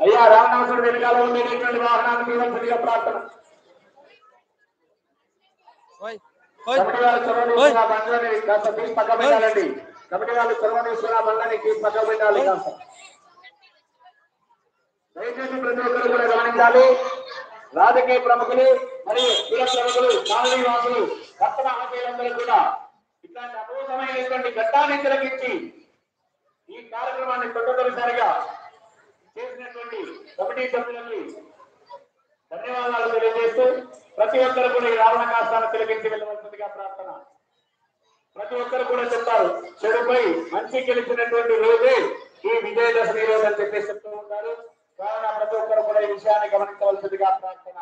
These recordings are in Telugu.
అయ్యా రామనాథుడు వెనకాల ఉండేటువంటి వాహనాన్ని తీయవలసిందిగా ప్రార్థన. కమిటీ వాళ్ళు చొరవ తీసుకున్న బండ్లని కాస్త తీసి పక్క పెట్టాలండి. కమిటీ వాళ్ళు చొరవ తీసుకున్న బండ్లని తీసి పక్క పెట్టాలి. కాస్త దయచేసి ప్రతి ఒక్కరు కూడా గమనించాలి. రాజకీయ ప్రముఖులు మరియు కుల ప్రముఖులు, కాలనీ వాసులు, రక్త మహాశయులందరూ కూడా ఇట్లాంటి అమోఘమైనటువంటి ఘట్టాన్ని తిలకించి ఈ కార్యక్రమాన్ని తొట్టతొలిసారిగా చేసినటువంటి కమిటీ సభ్యులకి ధన్యవాదాలు తెలియజేస్తూ ప్రతి ఒక్కరు కూడా ఈ రావణ కాష్టాన్ని తిలకించి వెళ్ళవలసిందిగా ప్రార్థన. ప్రతి ఒక్కరు కూడా చెప్తారు, చెడుపై మంచి గెలిచినటువంటి రోజే ఈ విజయదశమి రోజు అని చెప్పేసి చెప్తూ ఉంటారు. కావున ప్రతి ఒక్కరు కూడా ఈ విషయాన్ని గమనించవలసిందిగా ప్రార్థన.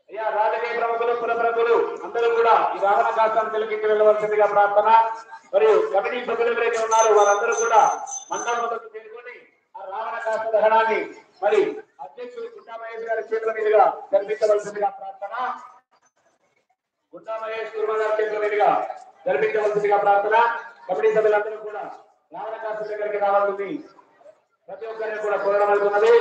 అయ్యా రాజకీయ ప్రముఖులు, కుల ప్రముఖులు అందరూ కూడా ఈ రావణ కాష్టాన్ని తిలకించి వెళ్ళవలసిందిగా ప్రార్థన. మరియు కమిటీ సభ్యులు ఎవరైతే ఉన్నారు వారందరూ కూడా మండపంలోకి చేరుకొని ఆ రావణ కాష్ట దహనాన్ని మరి అధ్యక్షుడు గుండా మహేష్ గారి చేతుల మీదుగా జరిపించవలసిందిగా ప్రార్థన. గుండా మహేష్ కుర్మ గారి చేతుల మీదుగా జరిపించవలసిందిగా ప్రార్థన. కమిటీ సభ్యులందరూ కూడా రావణ కాష్ట దగ్గరికి రావాలని ప్రతి ఒక్కరిని కూడా కోరడం అవుతున్నది.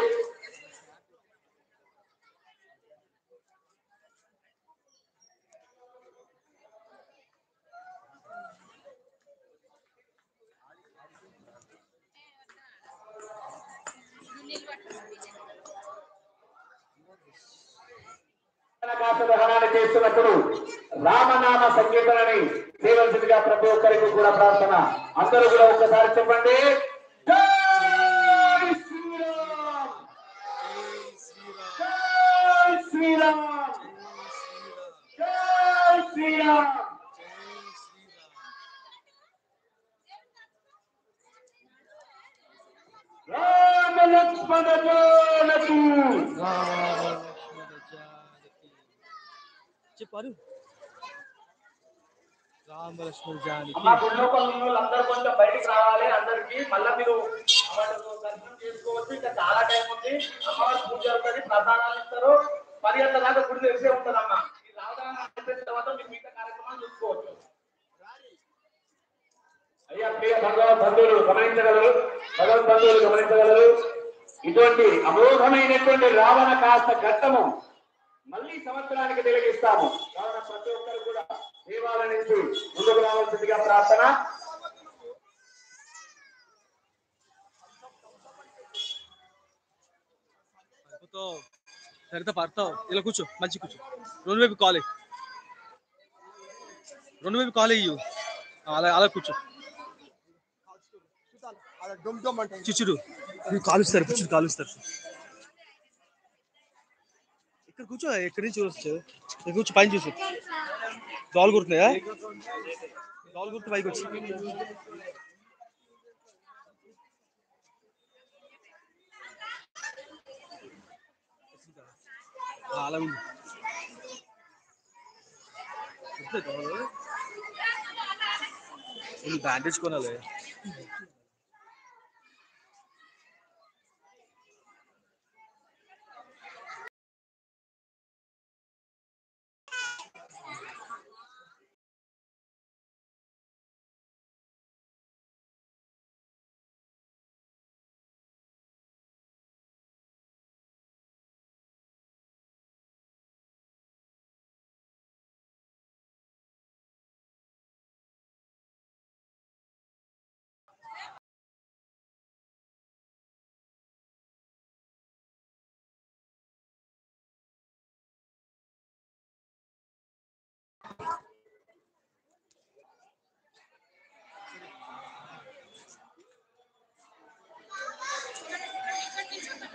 దహనాన్ని చేస్తున్నప్పుడు రామనామ సంకీర్తనని చేయవలసిందిగా ప్రతి ఒక్కరికి కూడా ప్రార్థన. అందరూ కూడా ఒక్కసారి చెప్పండి, జై శ్రీరామ్, జై శ్రీరామ్, జై శ్రీరామ్. రామ లక్ష్మణ జానకి చెప్పారు. రామ లక్ష్మణ జానకి అమ్మ గుళ్ళో అందరూ కొంచెం బయటికి రావాలి. అందరికి మళ్ళీ మీరు దర్శనం చేసుకోవచ్చు. ఇంకా చాలా టైం ఉంది. అమ్మవారి పూజ జరుగుతుంది, ప్రసాదాలు ఇస్తారు. 10 గంటల దాకా గుడి తెరిసే ఉంటుందమ్మా. ఈ రావడానికి అయిపోయిన తర్వాత మీరు మిగతా కార్యక్రమాలు చూసుకోవచ్చు. అయ్యా ప్రియ భగవద్ బంధువులు గమనించగలరు, భగవద్ బంధువులు గమనించగలరు. ఇటువంటి అమోఘమైనటువంటి రావణ కాస్త ఘట్టము మళ్ళీ సంవత్సరానికి తిలకిస్తాము. కావున ప్రతి ఒక్కరు కూడా దేవాలయం నుంచి ముందుకు రావాల్సిందిగా ప్రార్థన. సరిత పడతావు, ఇలా కూర్చో, మంచి కూర్చో. రెండు వైపు కాలే, రెండు వైపు కాలే ఇయ్యు, అలా అలా కూర్చో. చిచ్చుడు కాలుస్తారు, కూర్చుని కాలుస్తారు. ఇక్కడ కూర్చో, ఎక్కడి నుంచి చూడొచ్చు. ఇక్కడ కూర్చో, పైన చూసు. దోలు కుడుతున్నాయా? దోలు కుడుతు పైకి వచ్చి అలా ఉంది. బ్యాండేజ్ కొనాలి.